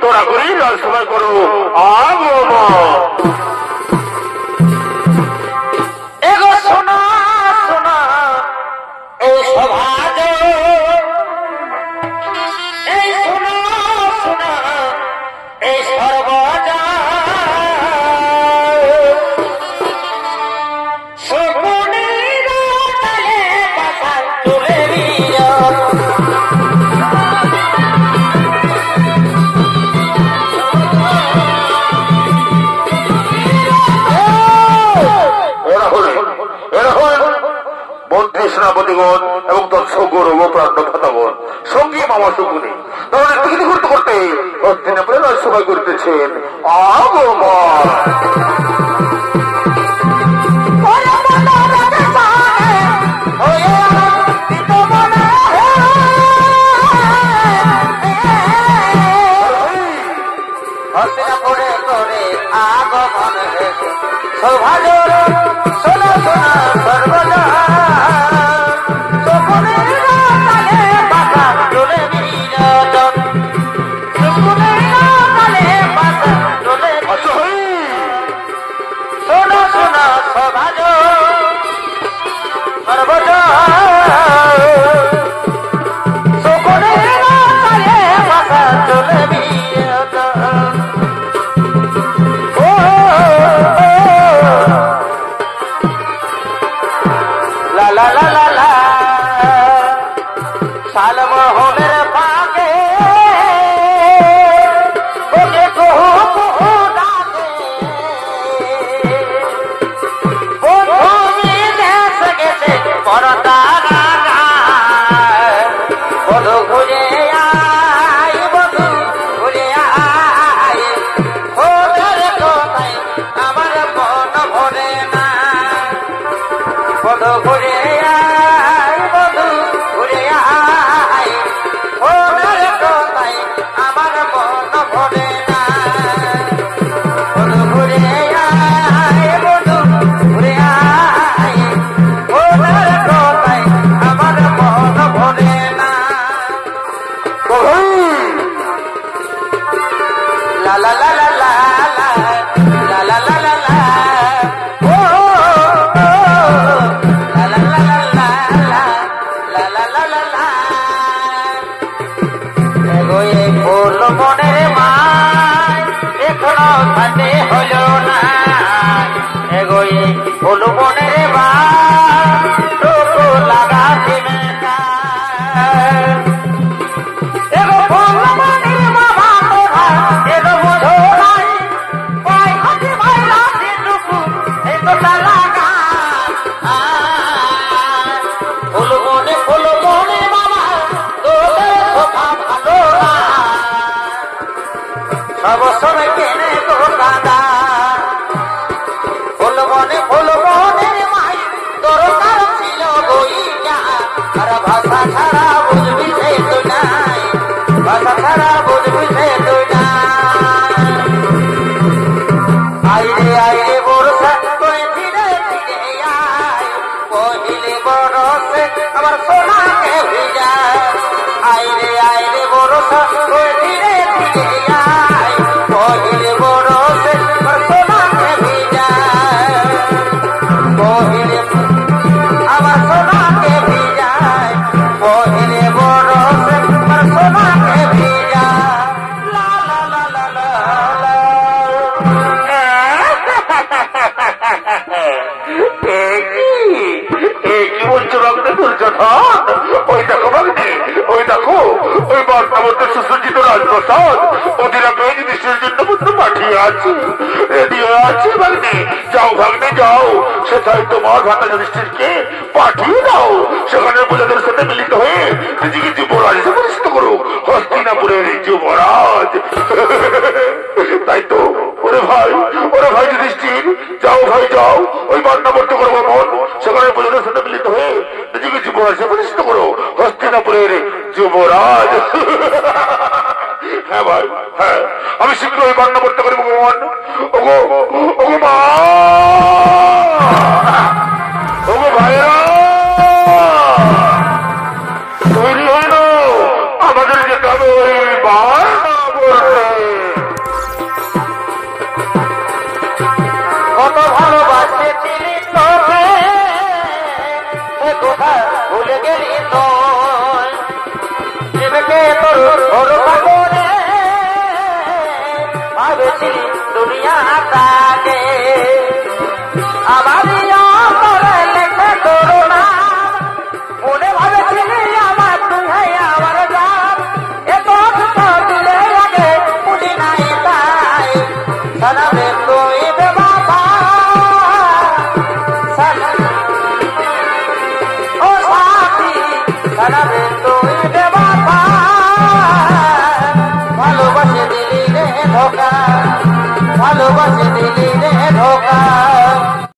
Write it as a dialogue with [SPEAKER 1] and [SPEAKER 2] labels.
[SPEAKER 1] তোরা করি রাজসভায় করো আগমন।
[SPEAKER 2] এগো শোনা শোনা এই সভাজ, এই শোনা শোনা এই সর্বজা শকুনির তালে পাতা তুলে দিও।
[SPEAKER 1] মন্ত্রী সেনাপতিগণ এবং দর্শক গৌরব প্রান্ত ভাতাগণ সঙ্গী মামা শকুনি তাহলে টিকিট করতে করতে হস্তিনাপুরে রাজসভা করতেছেন আগমন।
[SPEAKER 2] হস্তিনাপুরে করে আগমন সৌভাগ্য শোনা শোনা সর্বজা শকুনির তালে পাতা তুলে বিনোদন, শকুনির তালে পাতা তুলে শোনা শোনা সৌভাগ্য সর্বজা শকুনির তালে পাতা তুলে বিনোদন। লা লা লা লা সালমোহনের পাকে ওকে কুহু কুহু ডাকে বন্ধু বিদেশ গেছে পরতারা বধু ঘুরে আয় বধু ঘুরে আয় ওদের কোথায় আমার মন ভরে না বধু ঘুরে আয় বধু ঘুরে আয় ওদের কোথায় আমার মন ভরে না বধু ঘুরে আয় বধু ঘুরে আয় ওদের কোথায় আমার মন ভরে না। লা লা লা লা লা লা লা লা লা লা ও লা লা লা লা লা লা লা লা লা লা এগো এই ফুল মনের মায় এখনো সাথে হলো না এগো এই ফুল মনের মায় টুকু লাগা দিবে এগো ফুল মনের বাবা তোরা এগো বুঝো নাই পাই হাতে ভাই রাতে টুকু এগো লাগা ফুল মনে বাবা তোদের কথা ভালো না সব সময় কেনে গো দাদা ফুল মনের মাই দরকার ছিল বইটা আর ভাষা ছাড়া বুঝবি সে তো নাই ভাষা ছাড়া বুঝবি সে তো নাই। আইরে বর্ষা করে ধীরে ধীরে আয় পহিলে বরসে আমার সোনাকে ভিজা আইরে বর্ষা করে ধীরে ধীরে আয় পহিলে বরসে আমার সোনাকে ভিজা পহিলে আমার সোনাকে ভিজায় পহিলে বরসে আমার সোনাকে ভিজা লা লা লা লা লা লা।
[SPEAKER 1] কি বলছো রক্তে দুর্যোধন? ওই দেখো ভাগ্নে, ওই দেখো ওই বর্তমানে সুসজ্জিত রাজপ্রসাদ অধীরাকে জিনিসের জন্য বন্ধু পাঠিয়ে আছে রেডি হয়ে আছে ভাগ্নে। যাও ভাগ্নে যাও, সেটাই তোমার ভাতা যুধিষ্ঠিরকে পাঠিয়ে দাও, সেখানে প্রজাদের সাথে মিলিত হয়ে নিজেকে যুবরাজ হিসেবে পরিচিত করো, হস্তিনাপুরের যুবরাজ। তাই তো ওরে ভাই যুধিষ্ঠির, যাও ভাই যাও, ওই বান্নাবর্ত করবো মন, সেখানে প্রজাদের সাথে মিলিত হয়ে নিজেকে যুবরাজ হিসেবে পরিচিত করো, হস্তিনাপুরের যুবরাজ। হ্যাঁ ভাই হ্যাঁ, আমি শীঘ্র ওই বান্নাবর্ত করবো মন। ওগো ওগো মা, ওগো ভাইরা তৈরি হইল, আমাদের যেতে হবে ওই বান্নাবর্তে।
[SPEAKER 2] থেকে তোর ওর পাগলে ভাবেছিলি দুনিয়াটাকে আমারই অন্তরে লেখে তোর নাম মনে ভাবেছিলি আমার তুই আমার জান এত দিলে লাগে বুঝি নাই তাই সানাবে তুই বাবা ও সাথী সানাবে তুই বাবা ভালোবাসে দিলি রে ধোকা ভালোবাসে দিলি রে ধোকা